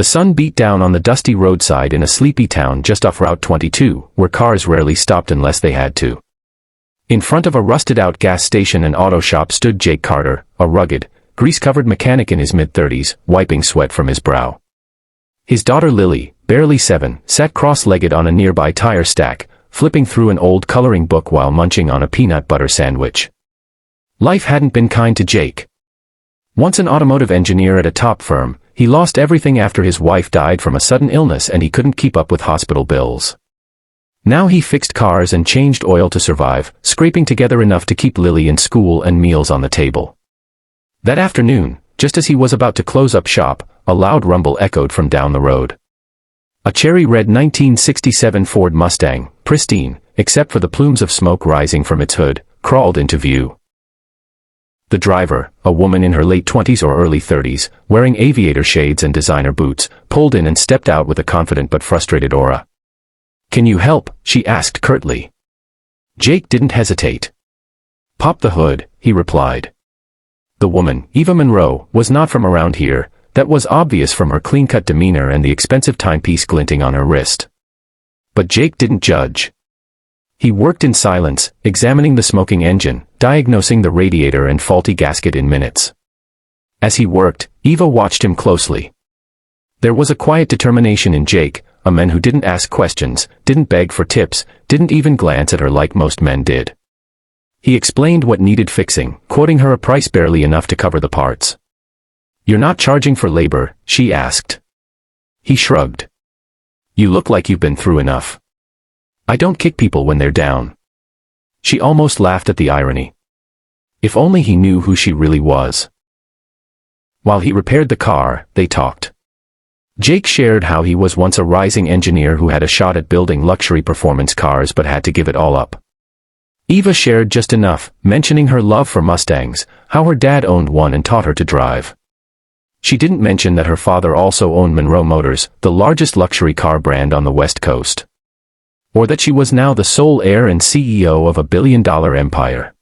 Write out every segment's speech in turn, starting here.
The sun beat down on the dusty roadside in a sleepy town just off Route 22, where cars rarely stopped unless they had to. In front of a rusted-out gas station and auto shop stood Jake Carter, a rugged, grease-covered mechanic in his mid-30s, wiping sweat from his brow. His daughter Lily, barely 7, sat cross-legged on a nearby tire stack, flipping through an old coloring book while munching on a peanut butter sandwich. Life hadn't been kind to Jake. Once an automotive engineer at a top firm, he lost everything after his wife died from a sudden illness and he couldn't keep up with hospital bills. Now he fixed cars and changed oil to survive, scraping together enough to keep Lily in school and meals on the table. That afternoon, just as he was about to close up shop, a loud rumble echoed from down the road. A cherry-red 1967 Ford Mustang, pristine, except for the plumes of smoke rising from its hood, crawled into view. The driver, a woman in her late 20s or early 30s, wearing aviator shades and designer boots, pulled in and stepped out with a confident but frustrated aura. "Can you help?" she asked curtly. Jake didn't hesitate. "Pop the hood," he replied. The woman, Eva Monroe, was not from around here. That was obvious from her clean-cut demeanor and the expensive timepiece glinting on her wrist. But Jake didn't judge. He worked in silence, examining the smoking engine, diagnosing the radiator and faulty gasket in minutes. As he worked, Eva watched him closely. There was a quiet determination in Jake, a man who didn't ask questions, didn't beg for tips, didn't even glance at her like most men did. He explained what needed fixing, quoting her a price barely enough to cover the parts. "You're not charging for labor?" she asked. He shrugged. "You look like you've been through enough. I don't kick people when they're down." She almost laughed at the irony. If only he knew who she really was. While he repaired the car, they talked. Jake shared how he was once a rising engineer who had a shot at building luxury performance cars but had to give it all up. Eva shared just enough, mentioning her love for Mustangs, how her dad owned one and taught her to drive. She didn't mention that her father also owned Monroe Motors, the largest luxury car brand on the West Coast. Or that she was now the sole heir and CEO of a billion-dollar empire.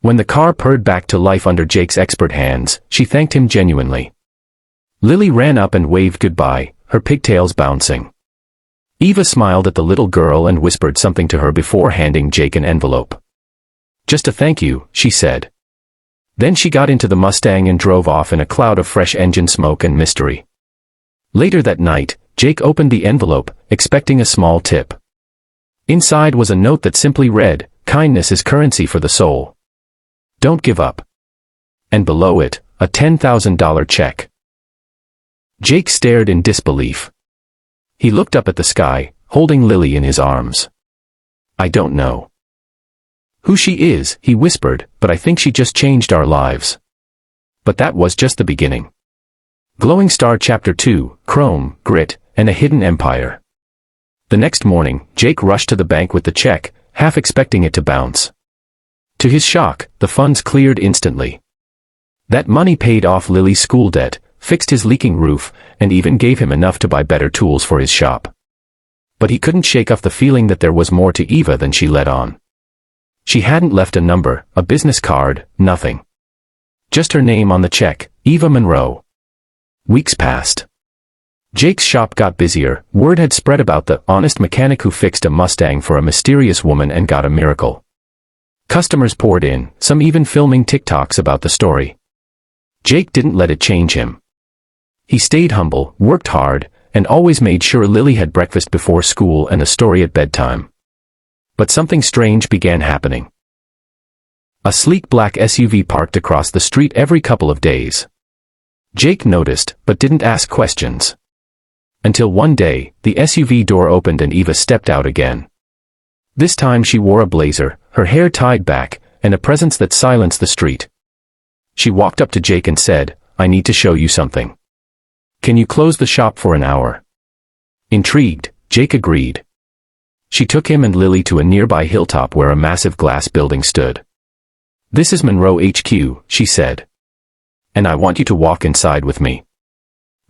When the car purred back to life under Jake's expert hands, she thanked him genuinely. Lily ran up and waved goodbye, her pigtails bouncing. Eva smiled at the little girl and whispered something to her before handing Jake an envelope. "Just a thank you," she said. Then she got into the Mustang and drove off in a cloud of fresh engine smoke and mystery. Later that night, Jake opened the envelope, expecting a small tip. Inside was a note that simply read, "Kindness is currency for the soul. Don't give up." And below it, a $10,000 check. Jake stared in disbelief. He looked up at the sky, holding Lily in his arms. "I don't know who she is," he whispered, "but I think she just changed our lives." But that was just the beginning. Glowing Star Chapter 2, Chrome, Grit, and a Hidden Empire. The next morning, Jake rushed to the bank with the check, half expecting it to bounce. To his shock, the funds cleared instantly. That money paid off Lily's school debt, fixed his leaking roof, and even gave him enough to buy better tools for his shop. But he couldn't shake off the feeling that there was more to Eva than she let on. She hadn't left a number, a business card, nothing. Just her name on the check, Eva Monroe. Weeks passed. Jake's shop got busier. Word had spread about the honest mechanic who fixed a Mustang for a mysterious woman and got a miracle. Customers poured in, some even filming TikToks about the story. Jake didn't let it change him. He stayed humble, worked hard, and always made sure Lily had breakfast before school and a story at bedtime. But something strange began happening. A sleek black SUV parked across the street every couple of days. Jake noticed, but didn't ask questions. Until one day, the SUV door opened and Eva stepped out again. This time she wore a blazer, her hair tied back, and a presence that silenced the street. She walked up to Jake and said, "I need to show you something. Can you close the shop for an hour?" Intrigued, Jake agreed. She took him and Lily to a nearby hilltop where a massive glass building stood. "This is Monroe HQ," she said. "And I want you to walk inside with me."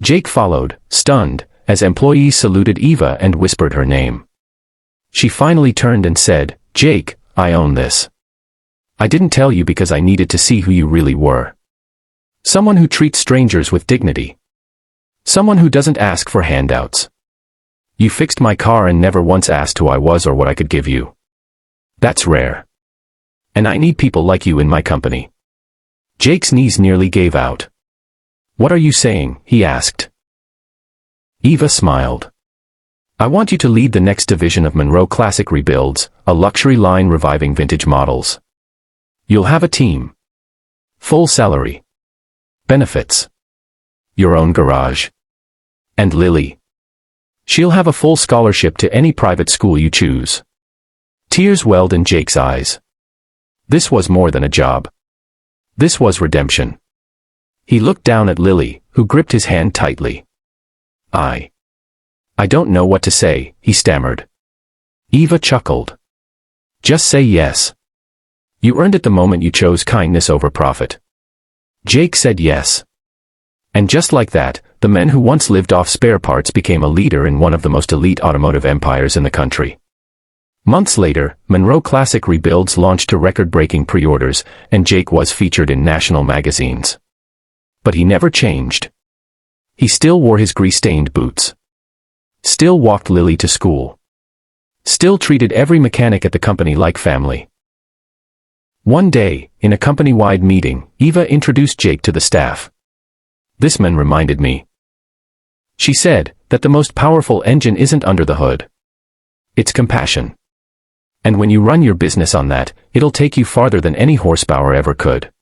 Jake followed, stunned, as employees saluted Eva and whispered her name. She finally turned and said, "Jake, I own this. I didn't tell you because I needed to see who you really were. Someone who treats strangers with dignity. Someone who doesn't ask for handouts. You fixed my car and never once asked who I was or what I could give you. That's rare. And I need people like you in my company. Jake's knees nearly gave out. What are you saying? He asked. Eva smiled. I want you to lead the next division of Monroe Classic Rebuilds, a luxury line reviving vintage models. You'll have a team. Full salary. Benefits. Your own garage. And Lily. She'll have a full scholarship to any private school you choose. Tears welled in Jake's eyes. This was more than a job. This was redemption. He looked down at Lily, who gripped his hand tightly. I don't know what to say, he stammered. Eva chuckled. Just say yes. You earned it the moment you chose kindness over profit. Jake said yes. And just like that, the man who once lived off spare parts became a leader in one of the most elite automotive empires in the country. Months later, Monroe Classic Rebuilds launched to record-breaking pre-orders, and Jake was featured in national magazines. But he never changed. He still wore his grease-stained boots. Still walked Lily to school. Still treated every mechanic at the company like family. One day, in a company-wide meeting, Eva introduced Jake to the staff. This man reminded me. She said that the most powerful engine isn't under the hood. It's compassion. And when you run your business on that, it'll take you farther than any horsepower ever could.